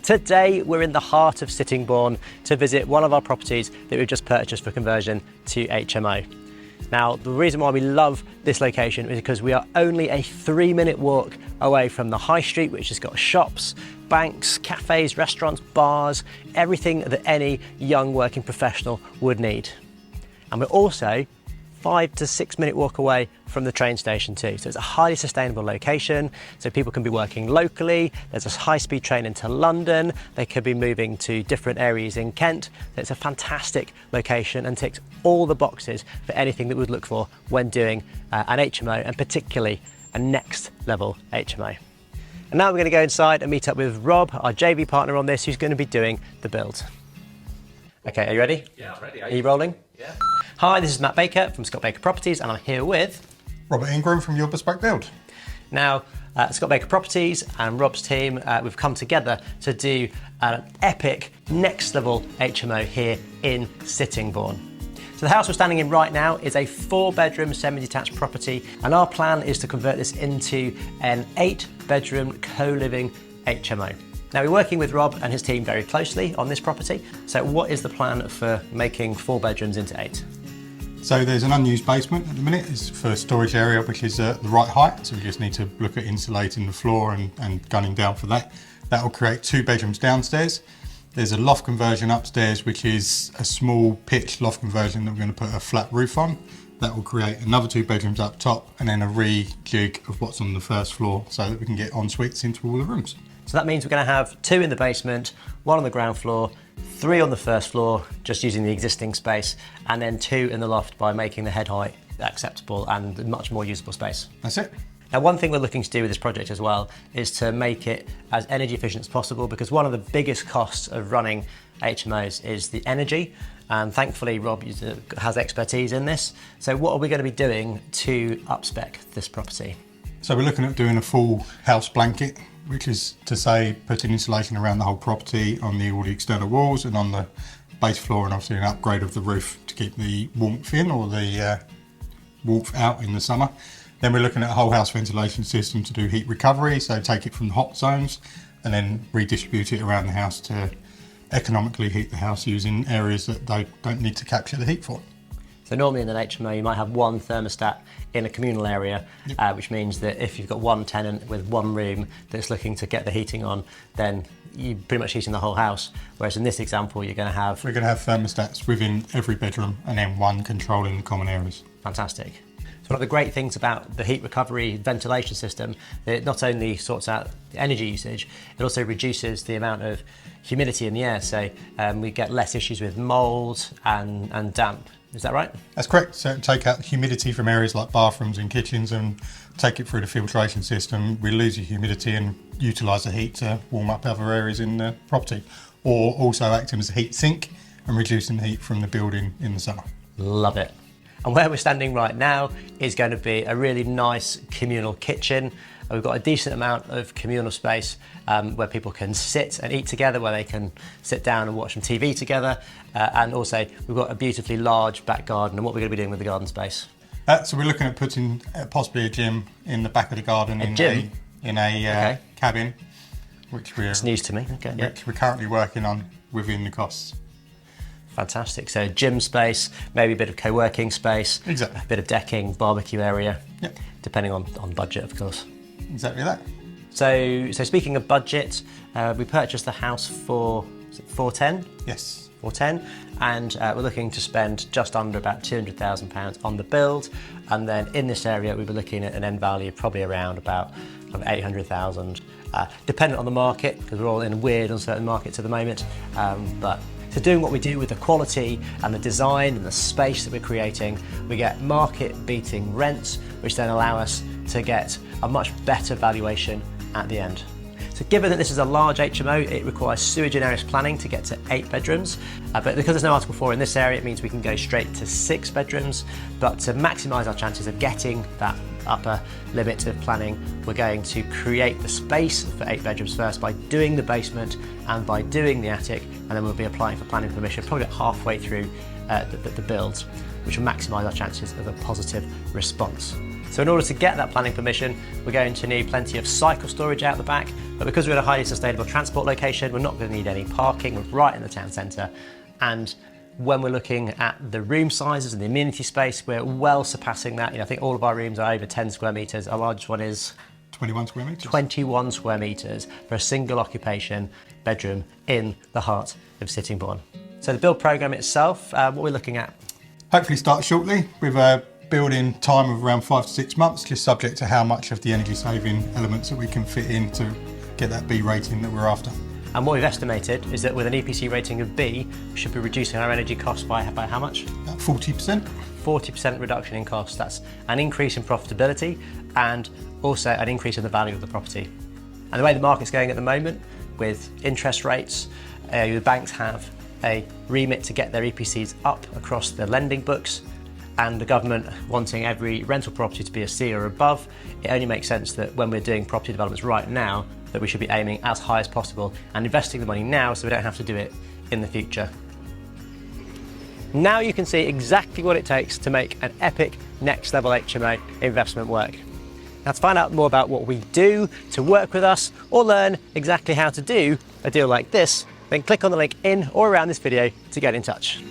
Today we're in the heart of Sittingbourne to visit one of our properties that we've just purchased for conversion to HMO. Now, the reason why we love this location is because we are only a 3-minute walk away from the high street, which has got shops, banks, cafes, restaurants, bars, everything that any young working professional would need. And we're also 5 to 6 minute walk away from the train station too. So it's a highly sustainable location, so people can be working locally. There's a high-speed train into London. They could be moving to different areas in Kent. It's a fantastic location and ticks all the boxes for anything that we'd look for when doing an HMO, and particularly a next level HMO. And now we're going to go inside and meet up with Rob, our JV partner on this, who's going to be doing the build. Okay, are you ready? Yeah, I'm ready. Are you rolling? Yeah. Hi, this is Matt Baker from Scott Baker Properties, and I'm here with Robert Ingram from Your Bespoke Build. Now, Scott Baker Properties and Rob's team, we've come together to do an epic next level HMO here in Sittingbourne. So the house we're standing in right now is a 4-bedroom semi-detached property, and our plan is to convert this into an 8-bedroom co-living HMO. Now, we're working with Rob and his team very closely on this property. So what is the plan for making 4 bedrooms into 8? So there's an unused basement at the minute. It's for a storage area, which is the right height. So we just need to look at insulating the floor and gunning down for that. That will create 2 bedrooms downstairs. There's a loft conversion upstairs, which is a small pitched loft conversion that we're going to put a flat roof on. That will create another 2 bedrooms up top, and then a rejig of what's on the first floor so that we can get en suites into all the rooms. So that means we're going to have 2 in the basement, 1 on the ground floor, 3 on the first floor, just using the existing space, and then 2 in the loft by making the head height acceptable and much more usable space. That's it. Now, one thing we're looking to do with this project as well is to make it as energy efficient as possible, because one of the biggest costs of running HMOs is the energy. And thankfully, Rob has expertise in this. So what are we going to be doing to up-spec this property? So we're looking at doing a full house blanket, which is to say putting insulation around the whole property on all the external walls and on the base floor, and obviously an upgrade of the roof to keep the warmth in, or the warmth out in the summer. Then we're looking at a whole house ventilation system to do heat recovery, so take it from the hot zones and then redistribute it around the house to economically heat the house using areas that they don't need to capture the heat for. So normally in an HMO you might have 1 thermostat in a communal area, which means that if you've got 1 tenant with 1 room that's looking to get the heating on, then you're pretty much heating the whole house. Whereas in this example, we're going to have thermostats within every bedroom and then 1 controlling the common areas. Fantastic. So one of the great things about the heat recovery ventilation system, it not only sorts out the energy usage, it also reduces the amount of humidity in the air. So we get less issues with mould and damp. Is that right? That's correct. So take out the humidity from areas like bathrooms and kitchens and take it through the filtration system. We lose the humidity and utilise the heat to warm up other areas in the property, or also acting as a heat sink and reducing the heat from the building in the summer. Love it. And where we're standing right now is going to be a really nice communal kitchen. We've got a decent amount of communal space where people can sit and eat together, where they can sit down and watch some TV together. And also we've got a beautifully large back garden. And what we're going to be doing with the garden space? So we're looking at putting possibly a gym in the back of the garden in a cabin, which it's news to me. Okay, which we're currently working on within the costs. Fantastic. So gym space, maybe a bit of co-working space, exactly, a bit of decking, barbecue area, yep, depending on budget, of course. Exactly that. So speaking of budget, we purchased the house for 410. Yes. 410, and we're looking to spend just under about £200,000 on the build, and then in this area we were looking at an end value probably around about 800,000, dependent on the market, because we're all in weird uncertain markets at the moment, but so doing what we do with the quality and the design and the space that we're creating, we get market-beating rents, which then allow us to get a much better valuation at the end. So given that this is a large HMO, it requires sui generis planning to get to 8 bedrooms. But because there's no Article 4 in this area, it means we can go straight to 6 bedrooms. But to maximise our chances of getting that upper limit of planning, we're going to create the space for 8 bedrooms first by doing the basement and by doing the attic, and then we'll be applying for planning permission probably about halfway through the build, which will maximise our chances of a positive response. So in order to get that planning permission, we're going to need plenty of cycle storage out the back, but because we're at a highly sustainable transport location, we're not going to need any parking. We're right in the town centre. And when we're looking at the room sizes and the amenity space, we're well surpassing that. I think all of our rooms are over 10 square metres. Our largest one is 21 square metres. 21 square metres for a single occupation bedroom in the heart of Sittingbourne. So the build programme itself, what we're looking at? Hopefully start shortly with a building time of around 5 to 6 months, just subject to how much of the energy saving elements that we can fit in to get that B rating that we're after. And what we've estimated is that with an EPC rating of B, we should be reducing our energy costs by how much? About 40%. 40% reduction in costs. That's an increase in profitability and also an increase in the value of the property. And the way the market's going at the moment, with interest rates, the banks have a remit to get their EPCs up across the lending books, and the government wanting every rental property to be a C or above. It only makes sense that when we're doing property developments right now, that we should be aiming as high as possible and investing the money now so we don't have to do it in the future. Now you can see exactly what it takes to make an epic next level HMO investment work. Now to find out more about what we do, to work with us, or learn exactly how to do a deal like this, then click on the link in or around this video to get in touch.